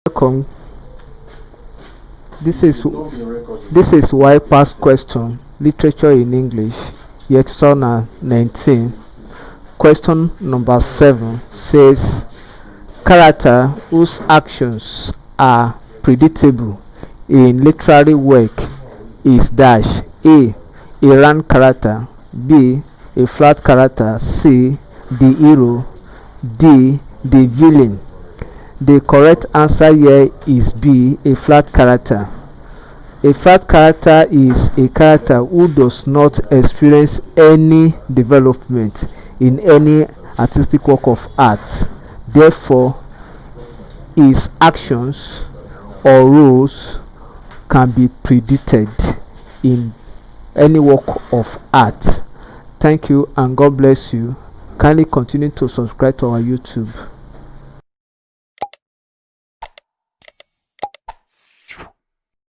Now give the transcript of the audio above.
Welcome. This is why past question literature in English year 2019. Question number 7 says character whose actions are predictable in literary work is dash a round character, b a flat character, c the hero, d the villain. The correct answer here is B, a flat character. A flat character is a character who does not experience any development in any artistic work of art. Therefore, his actions or roles can be predicted in any work of art. Thank you and God bless you. Kindly continue to subscribe to our YouTube.